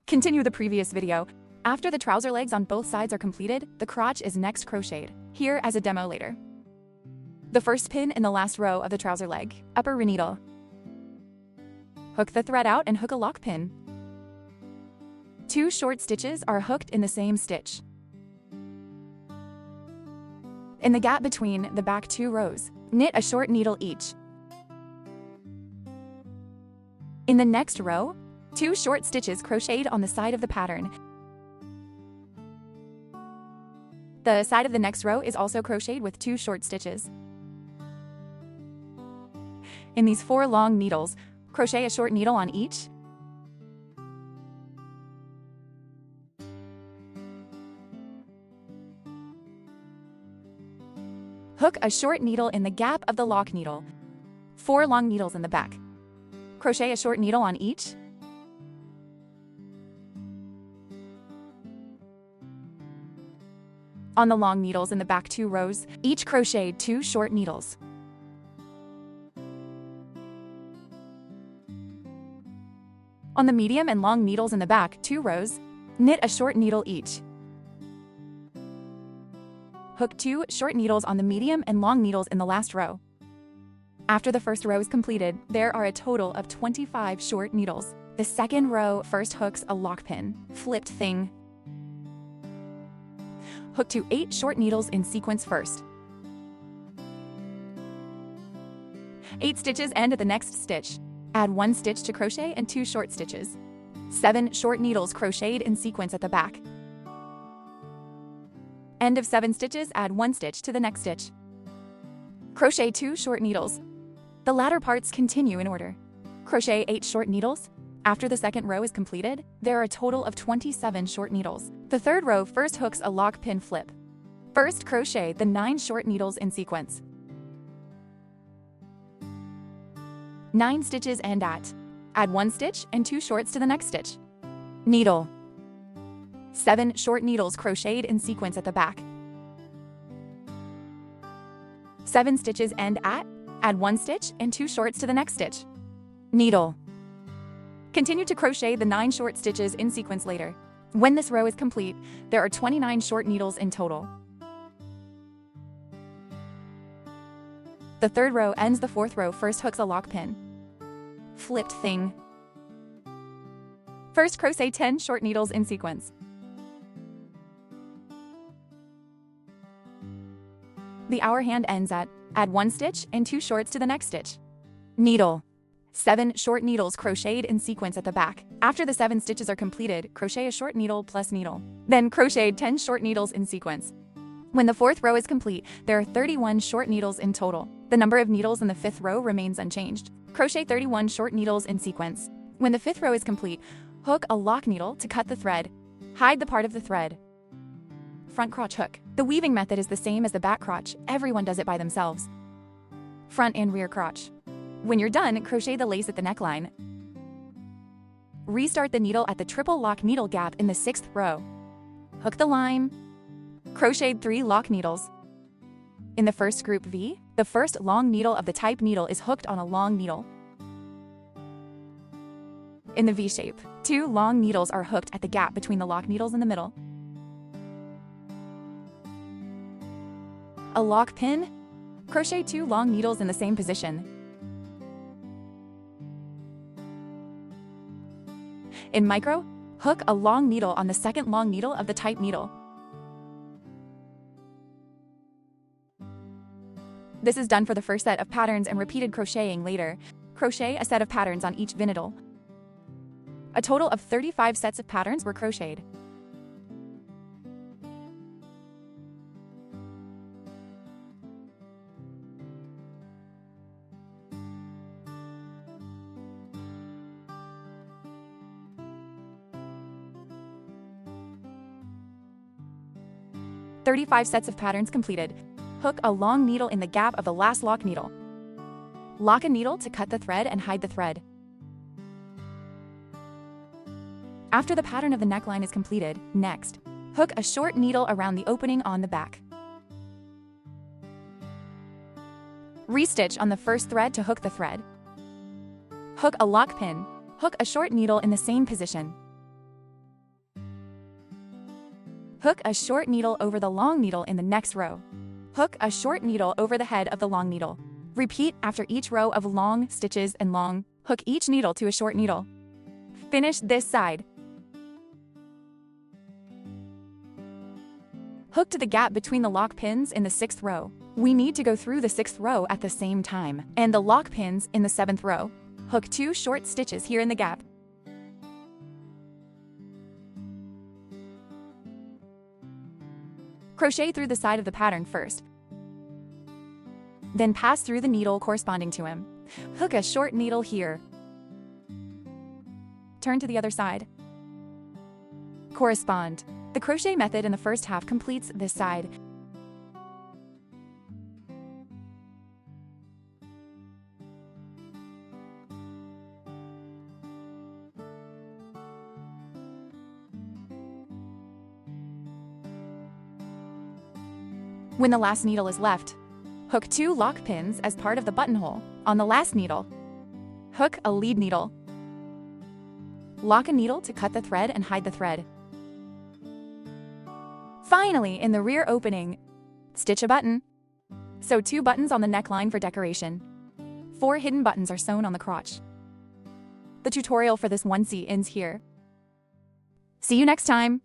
Continue the previous video. After the trouser legs on both sides are completed, the crotch is next crocheted, here as a demo later. The first pin in the last row of the trouser leg, upper needle. Hook the thread out and hook a lock pin. 2 short stitches are hooked in the same stitch. In the gap between the back 2 rows, knit a short needle each. In the next row, 2 short stitches crocheted on the side of the pattern. The side of the next row is also crocheted with 2 short stitches. In these 4 long needles, crochet a short needle on each. Hook a short needle in the gap of the lock needle. 4 long needles in the back. Crochet a short needle on each. On the long needles in the back 2 rows, each crochet 2 short needles. On the medium and long needles in the back 2 rows, knit a short needle each. Hook 2 short needles on the medium and long needles in the last row. After the first row is completed, there are a total of 25 short needles. The second row first hooks a lock pin, flipped thing. Hook to 8 short needles in sequence first. 8 stitches end at the next stitch. Add 1 stitch to crochet and 2 short stitches. 7 short needles crocheted in sequence at the back. End of 7 stitches, add 1 stitch to the next stitch. Crochet 2 short needles. The latter parts continue in order. Crochet 8 short needles. After the second row is completed, there are a total of 27 short needles. The third row first hooks a lock pin flip. First crochet the 9 short needles in sequence. 9 stitches end at. Add 1 stitch and 2 shorts to the next stitch. Needle. 7 short needles crocheted in sequence at the back. 7 stitches end at. Add 1 stitch and 2 shorts to the next stitch. Needle. Continue to crochet the 9 short stitches in sequence later. When this row is complete, there are 29 short needles in total. The third row ends the fourth row first hooks a lock pin. Flipped thing. First crochet 10 short needles in sequence. The hour hand ends at. Add 1 stitch and 2 shorts to the next stitch. Needle. 7 short needles crocheted in sequence at the back. After the 7 stitches are completed, crochet a short needle plus needle. Then crochet 10 short needles in sequence. When the fourth row is complete, there are 31 short needles in total. The number of needles in the fifth row remains unchanged. Crochet 31 short needles in sequence. When the fifth row is complete, hook a lock needle to cut the thread. Hide the part of the thread. Front crotch hook. The weaving method is the same as the back crotch. Everyone does it by themselves. Front and rear crotch. When you're done, crochet the lace at the neckline. Restart the needle at the triple lock needle gap in the 6th row. Hook the line. Crochet 3 lock needles. In the first group V, the first long needle of the type needle is hooked on a long needle. In the V shape, 2 long needles are hooked at the gap between the lock needles in the middle. A lock pin. Crochet 2 long needles in the same position. In micro, hook a long needle on the second long needle of the type needle. This is done for the first set of patterns and repeated crocheting later. Crochet a set of patterns on each V needle. A total of 35 sets of patterns were crocheted. "35 sets of patterns completed. Hook a long needle in the gap of the last lock needle. Lock a needle to cut the thread and hide the thread. After the pattern of the neckline is completed, next, hook a short needle around the opening on the back. Restitch on the first thread to hook the thread. Hook a lock pin. Hook a short needle in the same position. Hook a short needle over the long needle in the next row. Hook a short needle over the head of the long needle. Repeat after each row of long stitches and long. Hook each needle to a short needle. Finish this side. Hook to the gap between the lock pins in the 6th row. We need to go through the 6th row at the same time, and the lock pins in the 7th row. Hook 2 short stitches here in the gap. Crochet through the side of the pattern first. Then pass through the needle corresponding to him. Hook a short needle here. Turn to the other side. Correspond. The crochet method in the first half completes this side. When the last needle is left, hook 2 lock pins as part of the buttonhole on the last needle. Hook a lead needle. Lock a needle to cut the thread and hide the thread. Finally, in the rear opening, stitch a button. Sew 2 buttons on the neckline for decoration. 4 hidden buttons are sewn on the crotch. The tutorial for this onesie ends here. See you next time!